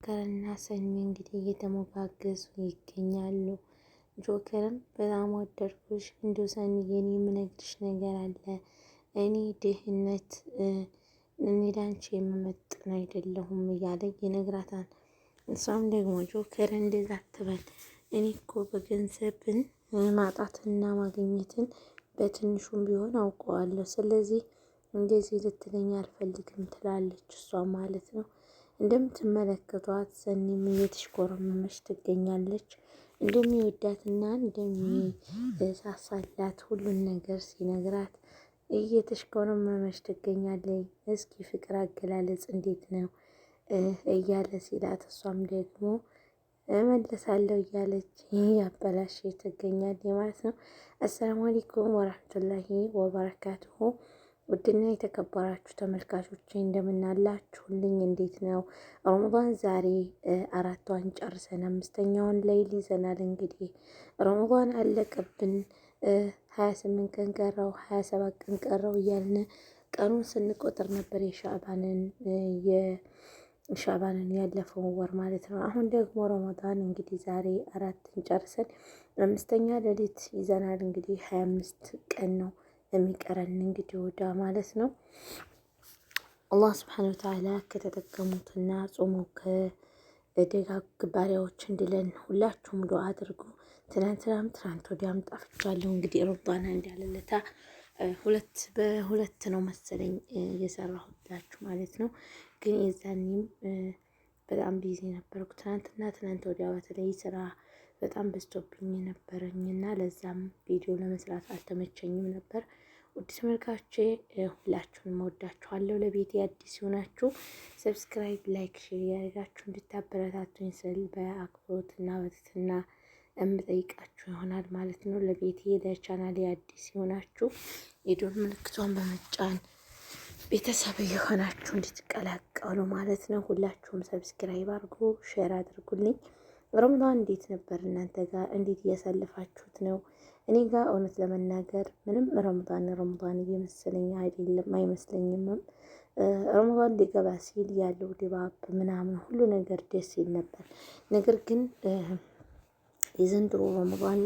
ጆከርና ሰኒ እንግዲህ እየተሞጋገዙ ይገኛሉ። ጆከርም በጣም ወደድኩሽ፣ እንዲሁ ሰኒ የኔ የምነግርሽ ነገር አለ። እኔ ድህነት እኔ ላንቺ የምመጥን አይደለሁም እያለ ይነግራታል። እሷም ደግሞ ጆከር እንደዛ አትበል፣ እኔ እኮ በገንዘብን ማጣትና ማግኘትን በትንሹም ቢሆን አውቀዋለሁ። ስለዚህ እንደዚህ ልትለኝ አልፈልግም ትላለች እሷ ማለት ነው። እንደምትመለከቷት ሰኒም እየተሽኮረመመች ትገኛለች። እንደሚወዳትና እንደሚሳሳላት ሁሉን ነገር ሲነግራት እየተሽኮረመመች ትገኛለች። እስኪ ፍቅር አገላለጽ እንዴት ነው እያለ ሲላት እሷም ደግሞ እመለሳለሁ እያለች ያበላሽ ትገኛለች ማለት ነው። አሰላሙ አለይኩም ወራህመቱላሂ ወበረካቱሁ። ውድና የተከበራችሁ ተመልካቾች እንደምናላችሁልኝ፣ እንዴት ነው ረመዳን? ዛሬ አራቷን ጨርሰን አምስተኛውን ሌይል ይዘናል። እንግዲህ ረመዳን አለቀብን፣ 28 ቀን ቀረው፣ 27 ቀን ቀረው እያልን ቀኑን ስንቆጥር ነበር የሻዕባንን ያለፈው ወር ማለት ነው። አሁን ደግሞ ረመዳን እንግዲህ ዛሬ አራትን ጨርሰን አምስተኛ ሌሊት ይዘናል። እንግዲህ 25 ቀን ነው የሚቀረን እንግዲህ ወዳ ማለት ነው። አላህ ስብሐነ ወተዓላ ከተጠቀሙትና ጾሙ ከደጋግ ባሪያዎች እንዲለን ሁላችሁም ዱዓ አድርጉ። ትናንት ወዲያም ጠፍቻለሁ። እንግዲህ ረመዳን እንዳለለታ በሁለት ነው መሰለኝ የሰራሁላችሁ ማለት ነው። ግን የዛኔም በጣም ቢዚ ነበርኩ። ትናንት ወዲያ በተለይ ስራ በጣም በዝቶብኝ ነበረኝና ለዛም ቪዲዮ ለመስራት አልተመቸኝም ነበር። ውድ ተመልካቾቼ ሁላችሁንም ወዳችኋለሁ። ለቤቴ አዲስ ይሆናችሁ ሰብስክራይብ፣ ላይክ፣ ሼር ያደርጋችሁ እንድታበረታቱኝ ስል በአክብሮትና በትህትና እምጠይቃችሁ ይሆናል ማለት ነው። ለቤቴ ለቻናሌ አዲስ ይሆናችሁ የደወል ምልክቷን በመጫን ቤተሰብ የሆናችሁ እንድትቀላቀሉ ማለት ነው። ሁላችሁም ሰብስክራይብ አድርጉ፣ ሼር አድርጉልኝ። ረመዳን እንዴት ነበር እናንተ ጋር? እንዴት እያሳልፋችሁት ነው? እኔ ጋር እውነት ለመናገር ምንም ረመዳን እየመሰለኝ አይደለም፣ አይመስለኝምም። ረመዳን ሊገባ ሲል ያለው ድባብ ምናምን ሁሉ ነገር ደስ ይል ነበር። ነገር ግን የዘንድሮ ረመዳን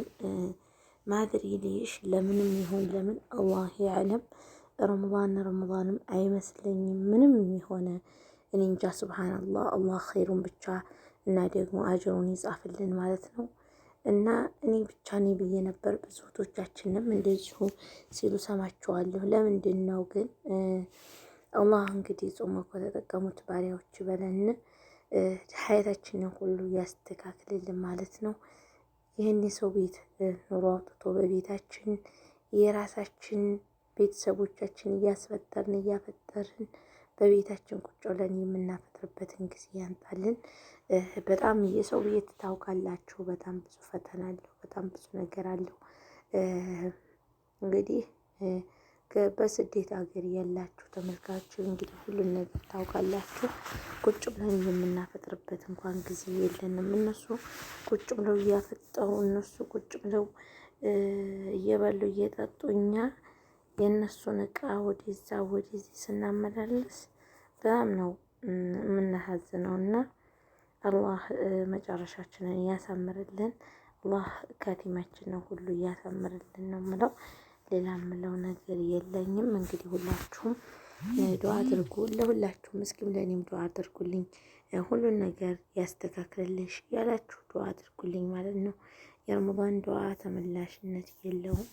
ማድሪ ሊሽ ለምንም ይሆን ለምን አላህ ያዕለም ረመዳንም አይመስለኝም ምንም የሆነ እኔ እንጃ። ሱብሃንአላህ አላህ ኸይሩን ብቻ እና ደግሞ አጅሩን ይጻፍልን ማለት ነው። እና እኔ ብቻ ነኝ ብዬ ነበር። ብዙ እህቶቻችንም እንደዚሁ ሲሉ ሰማቸዋለሁ። ለምንድን ነው ግን አላህ እንግዲህ ጾሞ ከተጠቀሙት ባሪያዎች በለን ሀያታችንን ሁሉ ያስተካክልልን ማለት ነው። ይህን የሰው ቤት ኑሮ አውጥቶ በቤታችን የራሳችን ቤተሰቦቻችን እያስፈጠርን እያፈጠርን በቤታችን ቁጭ ብለን የምናፈጥርበትን ጊዜ ያምጣልን። በጣም የሰው ቤት ታውቃላችሁ፣ በጣም ብዙ ፈተና አለው፣ በጣም ብዙ ነገር አለው። እንግዲህ በስደት ሀገር ያላችሁ ተመልካቾች እንግዲህ ሁሉን ነገር ታውቃላችሁ። ቁጭ ብለን የምናፈጥርበት እንኳን ጊዜ የለንም። እነሱ ቁጭ ብለው እያፈጠሩ፣ እነሱ ቁጭ ብለው እየበሉ እየጠጡ፣ እኛ የእነሱን እቃ ወደዛ ወደዚህ ስናመላለስ በጣም ነው የምናሳዝነው። እና አላህ መጨረሻችንን እያሳምርልን፣ አላህ ካቲማችንን ሁሉ እያሳምርልን ነው ምለው። ሌላ ምለው ነገር የለኝም። እንግዲህ ሁላችሁም ዱዓ አድርጉ፣ ለሁላችሁም እስኪም ለእኔም ዱዓ አድርጉልኝ። ሁሉን ነገር ያስተካክልልሽ ያላችሁ ዱዓ አድርጉልኝ ማለት ነው። የረመዳን ዱዓ ተመላሽነት የለውም።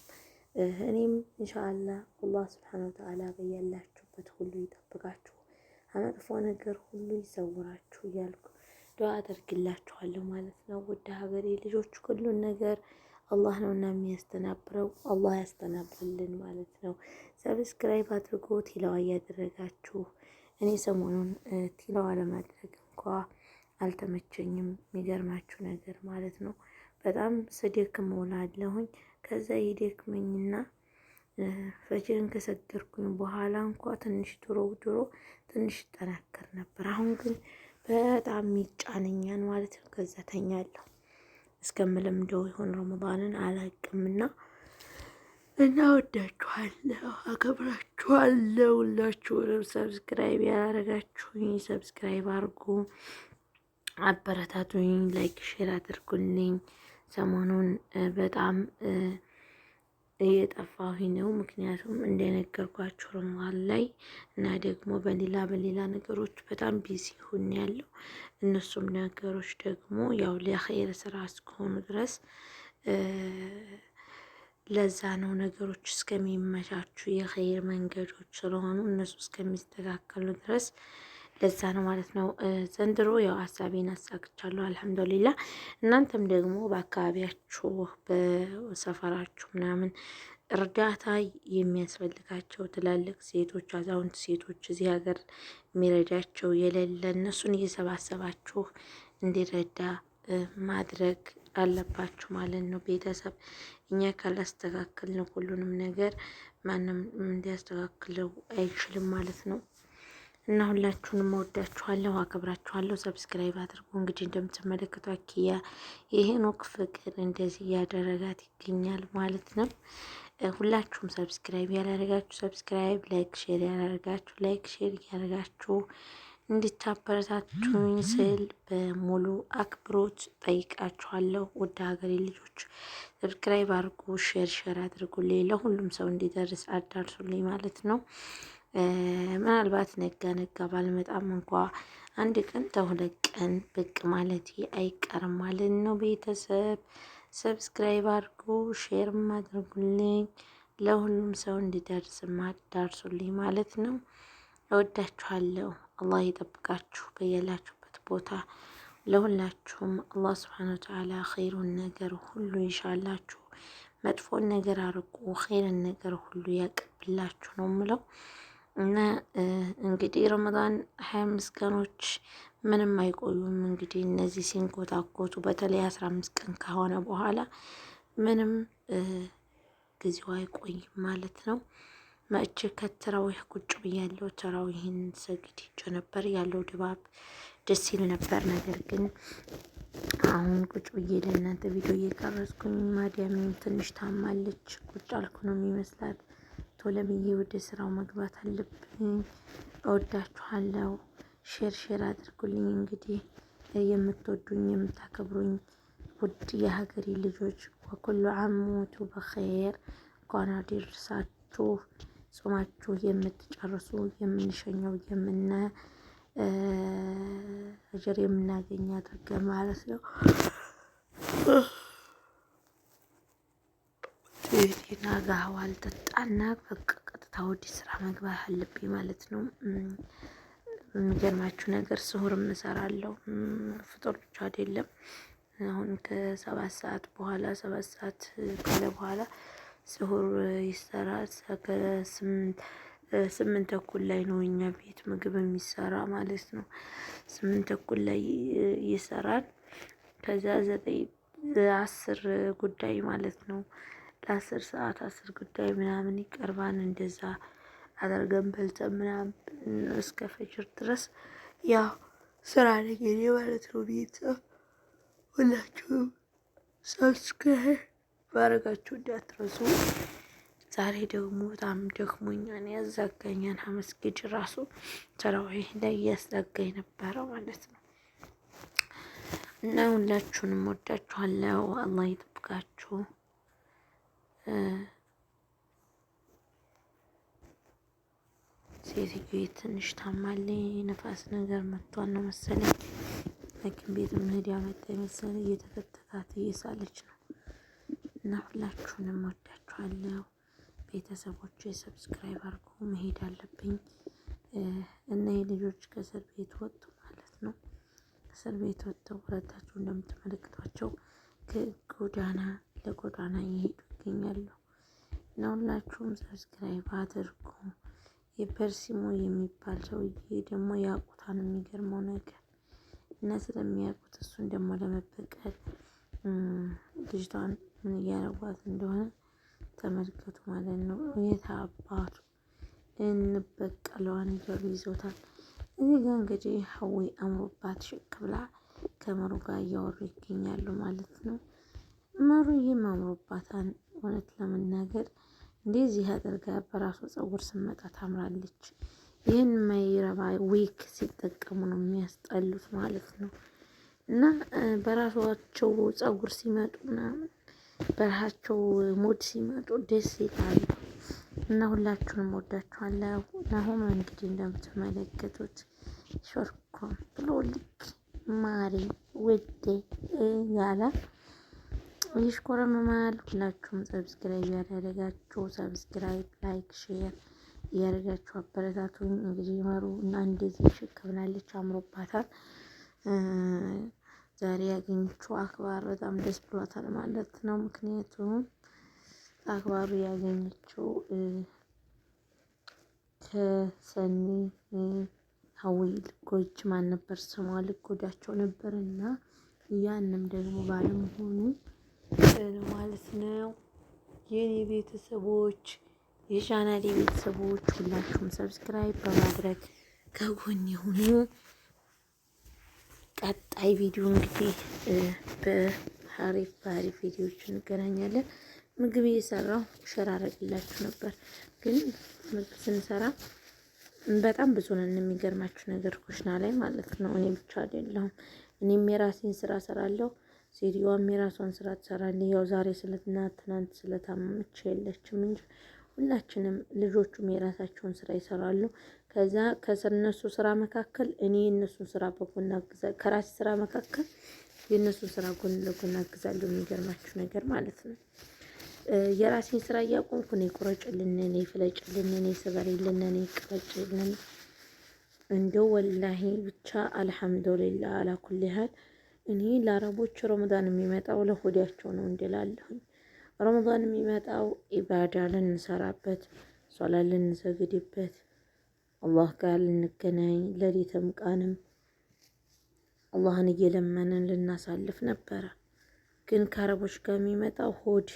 እኔም ኢንሻአላህ አላህ ሱብሓነሁ ወተዓላ በያላችሁበት ሁሉ ይጠብቃችሁ፣ ከመጥፎ ነገር ሁሉ ይሰውራችሁ እያልኩ ዱዓ አደርግላችኋለሁ ማለት ነው። ውድ ሀገሬ ልጆች ሁሉን ነገር አላህ ነውና የሚያስተናብረው፣ አላህ ያስተናብርልን ማለት ነው። ሰብስክራይብ አድርጎ ቲላዋ እያደረጋችሁ፣ እኔ ሰሞኑን ቲላዋ ለማድረግ እንኳ አልተመቸኝም። የሚገርማችሁ ነገር ማለት ነው በጣም ስደክም እውላለሁኝ። ከዛ ይደክመኝና ፈጅርን ከሰገርኩኝ በኋላ እንኳ ትንሽ ድሮ ትንሽ ጠናከር ነበር። አሁን ግን በጣም ይጫነኛል ማለት ነው። ከዛ ተኛለሁ እስከምለምደው ይሆን ረመዳንን አላቅምና እና ወዳችኋለሁ፣ አከብራችኋለሁ። ሁላችሁንም ሰብስክራይብ ያላረጋችሁኝ ሰብስክራይብ አርጉ። አበረታቱኝ፣ ላይክ ሼር አድርጉልኝ። ሰሞኑን በጣም እየጠፋሁኝ ነው። ምክንያቱም እንደነገርኳችሁ ረመዳን ላይ እና ደግሞ በሌላ ነገሮች በጣም ቢዚ ሆኜ ያለው እነሱም ነገሮች ደግሞ ያው ለኸይር ስራ እስከሆኑ ድረስ ለዛ ነው ነገሮች እስከሚመቻቹ የኸይር መንገዶች ስለሆኑ እነሱ እስከሚስተካከሉ ድረስ ለዛ ነው ማለት ነው። ዘንድሮ ያው ሀሳቤን አሳክቻለሁ አልሐምዱሊላ። እናንተም ደግሞ በአካባቢያችሁ በሰፈራችሁ ምናምን እርዳታ የሚያስፈልጋቸው ትላልቅ ሴቶች፣ አዛውንት ሴቶች እዚህ ሀገር የሚረዳቸው የሌለ እነሱን እየሰባሰባችሁ እንዲረዳ ማድረግ አለባችሁ ማለት ነው። ቤተሰብ እኛ ካላስተካከልነው ሁሉንም ነገር ማንም እንዲያስተካክለው አይችልም ማለት ነው። እና ሁላችሁንም እወዳችኋለሁ፣ አከብራችኋለሁ። ሰብስክራይብ አድርጉ። እንግዲህ እንደምትመለከቷት ኪያ የሄኖክ ፍቅር እንደዚህ እያደረጋት ይገኛል ማለት ነው። ሁላችሁም ሰብስክራይብ ያላደረጋችሁ ሰብስክራይብ፣ ላይክ ሼር ያላደረጋችሁ ላይክ ሼር እያደረጋችሁ እንድታበረታቱኝ ስል በሙሉ አክብሮት ጠይቃችኋለሁ። ውድ ሀገሬ ልጆች ሰብስክራይብ አድርጉ፣ ሼር አድርጉልኝ፣ ለሁሉም ሰው እንዲደርስ አዳርሱልኝ ማለት ነው። ምናልባት ነጋ ባልመጣም እንኳ አንድ ቀን ተሁለት ቀን ብቅ ማለት አይቀርም ማለት ነው። ቤተሰብ ሰብስክራይብ አድርጉ፣ ሼርም አድርጉልኝ፣ ለሁሉም ሰው እንዲደርስ አዳርሱልኝ ማለት ነው። እወዳችኋለሁ። አላህ ይጠብቃችሁ በያላችሁበት ቦታ። ለሁላችሁም አላህ ስብሓን ወተዓላ ኸይሩን ነገር ሁሉ ይሻላችሁ፣ መጥፎን ነገር አርቁ፣ ኸይርን ነገር ሁሉ ያቀብላችሁ ነው ምለው እና እንግዲህ ረመዳን 25 ቀኖች ምንም አይቆዩም። እንግዲህ እነዚህ ሲንኮታኮቱ በተለይ 15 ቀን ከሆነ በኋላ ምንም ጊዜው አይቆይም ማለት ነው። መቼ ከተራዊህ ቁጭ ብያለሁ። ተራዊህን ሰግጄ ነበር። ያለው ድባብ ደስ ይል ነበር። ነገር ግን አሁን ቁጭ ብዬ ለእናንተ ቪዲዮ እየቀረጽኩኝ ማዲያሜም ትንሽ ታማለች። ቁጭ አልኩ ነው የሚመስላት። ቶሎ ብዬ ወደ ስራው መግባት አለብኝ። እወዳችኋለሁ። ሼር አድርጉልኝ። እንግዲህ የምትወዱኝ የምታከብሩኝ ውድ የሀገሬ ልጆች ወኩሉ አሙቱ በኸይር እንኳን አደረሳችሁ። ጾማችሁ የምትጨርሱ የምንሸኘው አጀር የምናገኝ አድርገን ማለት ነው። ቴና ጋህዋ አልጠጣና በቃ ቀጥታ ወደ ስራ መግባት አለብኝ ማለት ነው። የሚገርማችሁ ነገር ስሁርም እሰራለሁ። ፍጡር ብቻ አይደለም። አሁን ከ7 ሰዓት በኋላ 7 ሰዓት ካለ በኋላ ስሁር ይሰራል። ከ8 ተኩል ላይ ነው እኛ ቤት ምግብ የሚሰራ ማለት ነው። 8 ተኩል ላይ ይሰራል። ከዛ 10 ጉዳይ ማለት ነው ለ10 ሰዓት 10 ጉዳይ ምናምን ይቀርባን። እንደዛ አደርገን በልተን ምናምን እስከ ፈጅር ድረስ ያው ስራ ላይ ማለት ነው። ቤተሰብ ሁላችሁም ሰብስክራይብ ማድረጋችሁ እንዳትረሱ። ዛሬ ደግሞ በጣም ደክሞኛል፣ ያዛጋኛል። መስጊድ ራሱ ተራዊህ ላይ እያዛጋኝ ነበረ ማለት ነው። እና ሁላችሁንም ወዳችኋለሁ። አላህ ይጠብቃችሁ። ሴትዮ ትንሽ ታማለኝ፣ ነፋስ ነገር መጥቷል ነው መሰለኝ። ሐኪም ቤት መሄድ ያመጣ መሰለኝ። እየተከተታት እየሳለች ነው። እና ሁላችሁንም ወዳችኋለሁ ቤተሰቦች። ሰብስክራይብ አድርጎ መሄድ አለብኝ። እና የልጆች ከእስር ቤት ወጡ ማለት ነው። ከእስር ቤት ወጥተው ሁለታቸው እንደምትመለከቷቸው ከጎዳና ለጎዳና እየሄዱ ይገኛሉ። እና ሁላችሁም ሰብስክራይብ አድርጉ። የፐርሲሞ የሚባል ሰውዬ ደግሞ ያውቁታል። የሚገርመው ነገር እና ስለሚያውቁት እሱን ደግሞ ለመበቀል ልጅቷን ምን እያረጓት እንደሆነ ተመልከቱ ማለት ነው። የት አባቱ እንበቀለዋን እያሉ ይዘውታል። እዚህ ጋር እንግዲህ ሀዊ አምሮባት ሽክ ብላ ከመሩ ጋር እያወሩ ይገኛሉ ማለት ነው። መሩዬም አምሮባታን እውነት ለመናገር እንደዚህ አድርጋ በራሷ ፀጉር ስመጣ ታምራለች። ይህን ማይረባ ዊክ ሲጠቀሙ ነው የሚያስጠሉት ማለት ነው። እና በራሳቸው ፀጉር ሲመጡ ምናምን በራሳቸው ሞድ ሲመጡ ደስ ይላሉ። እና ሁላችሁንም ወዳችኋለሁ። አሁን እንግዲህ እንደምትመለከቱት ሾርኮም ብሎ ልክ ማሪ ውዴ ያለ ይሽኮረመማል። ሁላችሁም ሰብስክራይብ ያደረጋችሁ ሰብስክራይብ፣ ላይክ፣ ሼር እያደረጋችሁ አበረታቱኝ። እንግዲህ መሩ እና እንደዚህ ሽክ ብላለች፣ አምሮባታል። ዛሬ ያገኘችው አክባር በጣም ደስ ብሏታል ማለት ነው። ምክንያቱም አክባሩ ያገኘችው ከሰኒ ሀዊ ልጎች ማን ነበር ስሟ ልጎዳቸው ነበር እና ያንም ደግሞ ባለመሆኑ ማለት ነው። የኔ ቤተሰቦች የቻናሌ ቤተሰቦች ሁላችሁም ሰብስክራይብ በማድረግ ከጎን የሆኑ ቀጣይ ቪዲዮ እንግዲህ በሀሪፍ ቪዲዮዎች እንገናኛለን። ምግብ እየሰራሁ ሸራረግላችሁ ነበር፣ ግን ምግብ ስንሰራ በጣም ብዙ ነን። የሚገርማችሁ ነገር ኩሽና ላይ ማለት ነው። እኔ ብቻ አይደለሁም። እኔም የራሴን ስራ ሰራለሁ፣ ሴትዮዋም የራሷን ስራ ትሰራለች። ያው ዛሬ ስለትና ትናንት ስለታመመች የለችም እንጂ ሁላችንም ልጆቹም የራሳቸውን ስራ ይሰራሉ። ከዛ ከእነሱ ስራ መካከል እኔ የእነሱን ስራ በጎን አግዛለሁ። ከራሴ ስራ መካከል የእነሱን ስራ ጎን ለጎን አግዛለሁ። የሚገርማችሁ ነገር ማለት ነው። የራሴን ስራ እያቆምኩ እኔ ቁረጭልን፣ እኔ ፍለጭልን፣ እኔ ስበሪልን፣ እኔ ቅረጭልን። እንደው ወላሂ ብቻ አልሐምዱሊላህ አላ ኩሊ ሀል። እኔ ለአረቦች ረመዳን የሚመጣው ለሆዳቸው ነው እንድላለሁኝ። ረመዳን የሚመጣው ኢባዳ ልንሰራበት፣ ሶላት ልንሰግድበት፣ አላህ ጋር ልንገናኝ፣ ሌሊትም ቀንም አላህን እየለመንን ልናሳልፍ ነበረ። ግን ከአረቦች ጋር የሚመጣው ሆድ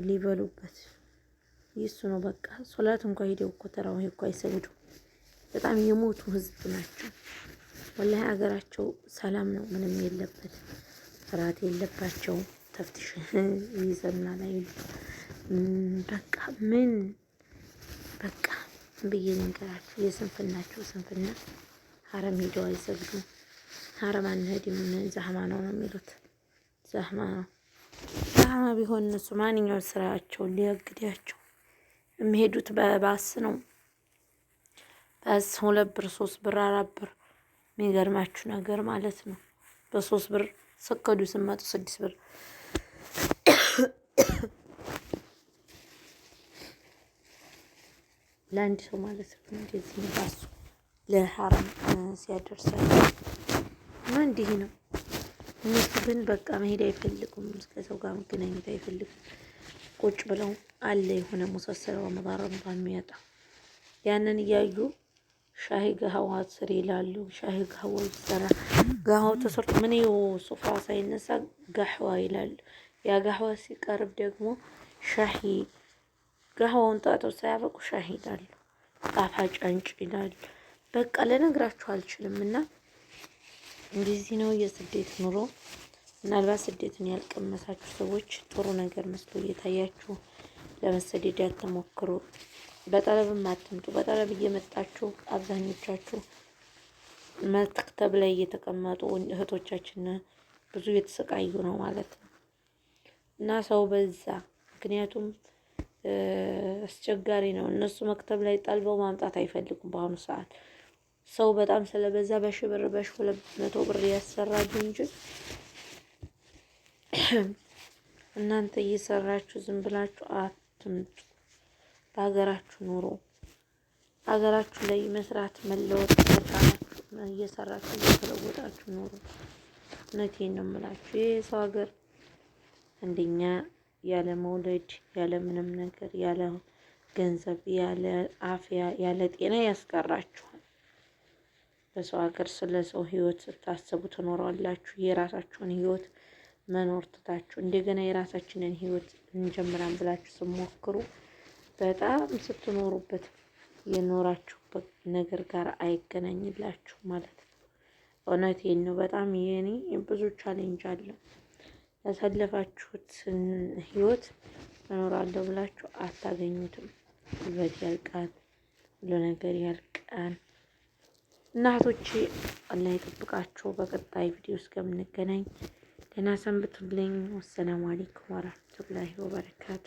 ሊበሉበት ይሱ ነው በቃ። ሶላት እንኳ ሄደው እኮ ተራዊህ እኮ አይሰግዱ። በጣም የሞቱ ህዝብ ናቸው። ወላሂ ሀገራቸው ሰላም ነው፣ ምንም የለበት፣ ፍርሃት የለባቸው። ተፍትሽ ይዘናል አይሉ በቃ ምን በቃ ብዬ ልንገራችሁ። የስንፍናቸው ስንፍና ሀረም ሄደው አይሰግዱም። ሀረም አንሄድም ዛህማ ነው ነው የሚሉት። ዛህማ ነው። ዛህማ ቢሆን እነሱ ማንኛውም ስራቸውን ሊያግዳቸው የሚሄዱት በባስ ነው። ባስ 2 ብር 3 ብር 4 ብር። የሚገርማችሁ ነገር ማለት ነው በ3 ብር ሰከዱ ስመጡ 6 ብር ለአንድ ሰው ማለት ነው። እንደዚህ ባሱ ለሐረም ሲያደርሳል እና እንዲህ ነው። እነሱ ግን በቃ መሄድ አይፈልጉም። እስከ ሰው ጋር መገናኘት አይፈልጉም። ቁጭ ብለው አለ የሆነ ሙሰሰል ረመዳን የሚያጣ ያንን እያዩ ሻሂ ገሀዋ ስር ይላሉ። ሻሂ ገሀዋ ይሰራ። ገሀው ተሰርቶ ምን ሶፋ ሳይነሳ ገህዋ ይላሉ። ያ ገህዋ ሲቀርብ ደግሞ ሻሂ ገህዋውን ጣጠው ሳያበቁ ሻሂ ይላሉ። ጣፋጭ አንጭ ይላሉ። በቃ ልነግራችሁ አልችልም። እና እንደዚህ ነው የስደት ኑሮ። ምናልባት ስደትን ያልቀመሳችሁ ሰዎች ጥሩ ነገር መስሎ እየታያችሁ ለመሰደድ ያልተሞክሩ፣ በጠለብም አትምጡ። በጠለብ እየመጣችሁ አብዛኞቻችሁ መክተብ ላይ እየተቀመጡ እህቶቻችን ብዙ እየተሰቃዩ ነው ማለት ነው። እና ሰው በዛ ምክንያቱም አስቸጋሪ ነው። እነሱ መክተብ ላይ ጠልበው ማምጣት አይፈልጉም። በአሁኑ ሰዓት ሰው በጣም ስለበዛ በሺህ ብር በ200 ብር ያሰራሉ እንጂ እናንተ እየሰራችሁ ዝም ብላችሁ አትምጡ። በሀገራችሁ ኑሮ ሀገራችሁ ላይ መስራት መለወጥ ተቻላችሁ እየሰራችሁ እየተለወጣችሁ ኑሮ። እውነቴን ነው የምላችሁ። ይሄ ሰው ሀገር አንደኛ ያለ መውለድ ያለ ምንም ነገር ያለ ገንዘብ ያለ አፍያ ያለ ጤና ያስቀራችኋል። በሰው ሀገር ስለ ሰው ህይወት ስታስቡ ትኖራላችሁ። የራሳችሁን ህይወት መኖር ትታችሁ እንደገና የራሳችንን ህይወት እንጀምራለን ብላችሁ ስትሞክሩ በጣም ስትኖሩበት የኖራችሁበት ነገር ጋር አይገናኝላችሁ ማለት ነው። እውነቴን ነው። በጣም የኔ ብዙ ቻሌንጅ አለው። ያሳለፋችሁትን ህይወት እኖራለሁ ብላችሁ አታገኙትም። ጉልበት ያልቃል፣ ሁሉ ነገር ያልቃል። እና እህቶቼ አላህ ይጠብቃችሁ። በቀጣይ ቪዲዮ እስከምንገናኝ ደህና ሰንብቱልኝ። ወሰላሙ አለይኩም ወራህመቱላሂ ወበረካቱ።